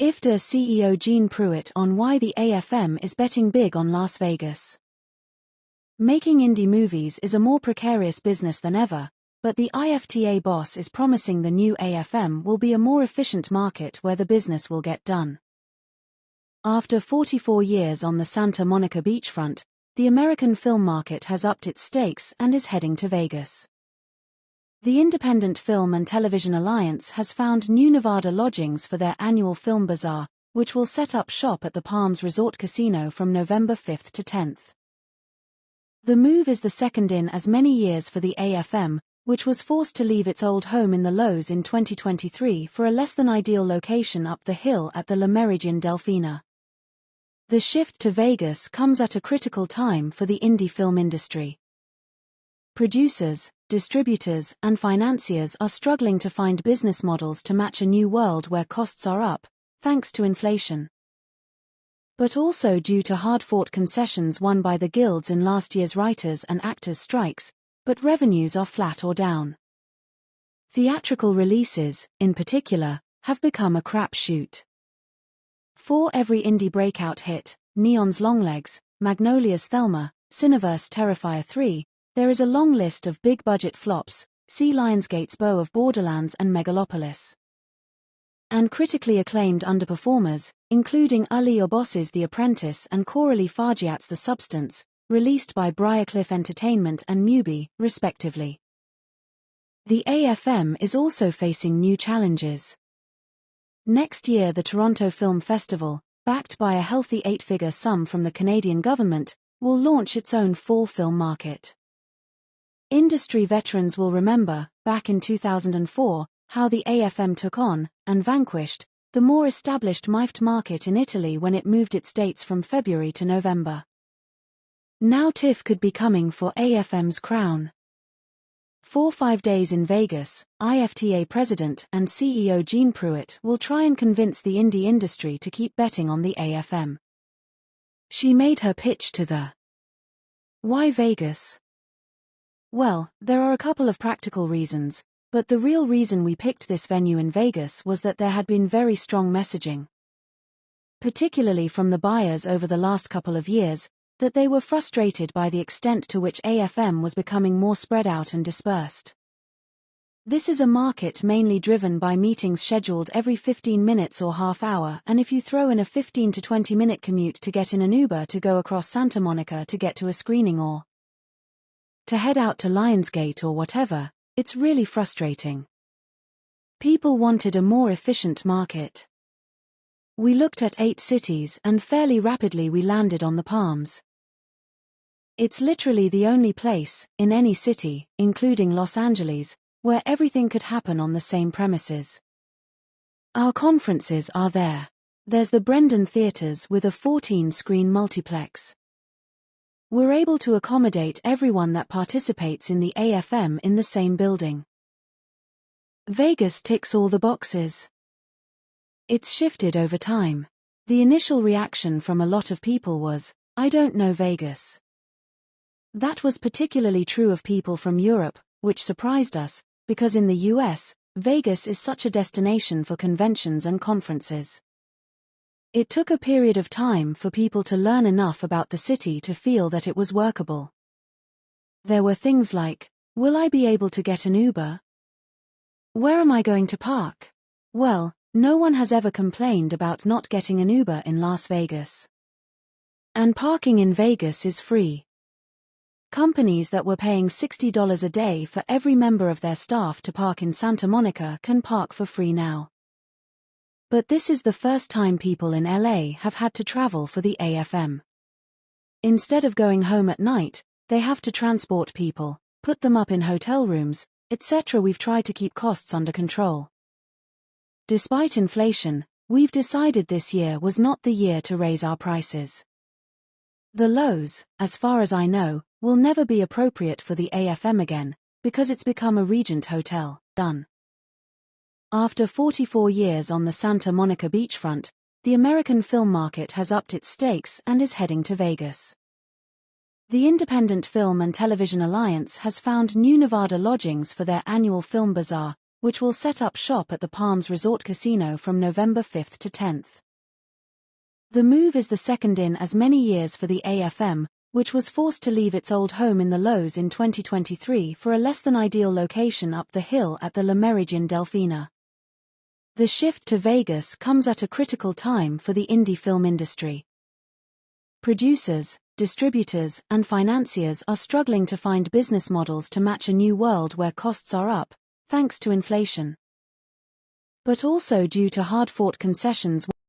IFTA CEO Prewitt on why the AFM is betting big on Las Vegas. Making indie movies is a more precarious business than ever, but the IFTA boss is promising the new AFM will be a more efficient market where the business will get done. After 44 years on the Santa Monica beachfront, the American film market has upped its stakes and is heading to Vegas. The Independent Film and Television Alliance has found new Nevada lodgings for their annual film bazaar, which will set up shop at the Palms Resort Casino from November 5th to 10th. The move is the second in as many years for the AFM, which was forced to leave its old home in the Loews in 2023 for a less-than-ideal location up the hill at the Meridien Delfina. The shift to Vegas comes at a critical time for the indie film industry. Producers, distributors, and financiers are struggling to find business models to match a new world where costs are up, thanks to inflation. But also due to hard-fought concessions won by the guilds in last year's writers' and actors' strikes, but revenues are flat or down. Theatrical releases, in particular, have become a crapshoot. For every indie breakout hit, Neon's Longlegs, Magnolia's Thelma, Cineverse Terrifier 3, there is a long list of big-budget flops, see Lionsgate's bow of Borderlands and Megalopolis. And critically acclaimed underperformers, including Abbasi's The Apprentice and Coralie Fargeat's The Substance, released by Briarcliff Entertainment and Mubi, respectively. The AFM is also facing new challenges. Next year the Toronto Film Festival, backed by a healthy 8-figure sum from the Canadian government, will launch its own fall film market. Industry veterans will remember, back in 2004, how the AFM took on, and vanquished, the more established IFTA market in Italy when it moved its dates from February to November. Now TIFF could be coming for AFM's crown. For 5 days in Vegas, IFTA President and CEO Prewitt will try and convince the indie industry to keep betting on the AFM. She made her pitch to the "Why Vegas?" Well, there are a couple of practical reasons, but the real reason we picked this venue in Vegas was that there had been very strong messaging, particularly from the buyers over the last couple of years, that they were frustrated by the extent to which AFM was becoming more spread out and dispersed. This is a market mainly driven by meetings scheduled every 15 minutes or half hour, and if you throw in a 15 to 20 minute commute to get in an Uber to go across Santa Monica to get to a screening or to head out to Lionsgate or whatever, it's really frustrating. People wanted a more efficient market. We looked at 8 cities and fairly rapidly we landed on the Palms. It's literally the only place, in any city, including Los Angeles, where everything could happen on the same premises. Our conferences are there. There's the Brendan Theatres with a 14-screen multiplex. We're able to accommodate everyone that participates in the AFM in the same building. Vegas ticks all the boxes. It's shifted over time. The initial reaction from a lot of people was, "I don't know Vegas." That was particularly true of people from Europe, which surprised us, because in the US, Vegas is such a destination for conventions and conferences. It took a period of time for people to learn enough about the city to feel that it was workable. There were things like, will I be able to get an Uber? Where am I going to park? Well, no one has ever complained about not getting an Uber in Las Vegas. And parking in Vegas is free. Companies that were paying $60 a day for every member of their staff to park in Santa Monica can park for free now. But this is the first time people in LA have had to travel for the AFM. Instead of going home at night, they have to transport people, put them up in hotel rooms, etc. We've tried to keep costs under control. Despite inflation, we've decided this year was not the year to raise our prices. The Loews, as far as I know, will never be appropriate for the AFM again, because it's become a Regent hotel. Done. After 44 years on the Santa Monica beachfront, the American film market has upped its stakes and is heading to Vegas. The Independent Film and Television Alliance has found new Nevada lodgings for their annual film bazaar, which will set up shop at the Palms Resort Casino from November 5th to 10th. The move is the second in as many years for the AFM, which was forced to leave its old home in the Loews in 2023 for a less-than-ideal location up the hill at the Meridien Delfina. The shift to Vegas comes at a critical time for the indie film industry. Producers, distributors, and financiers are struggling to find business models to match a new world where costs are up, thanks to inflation. But also due to hard-fought concessions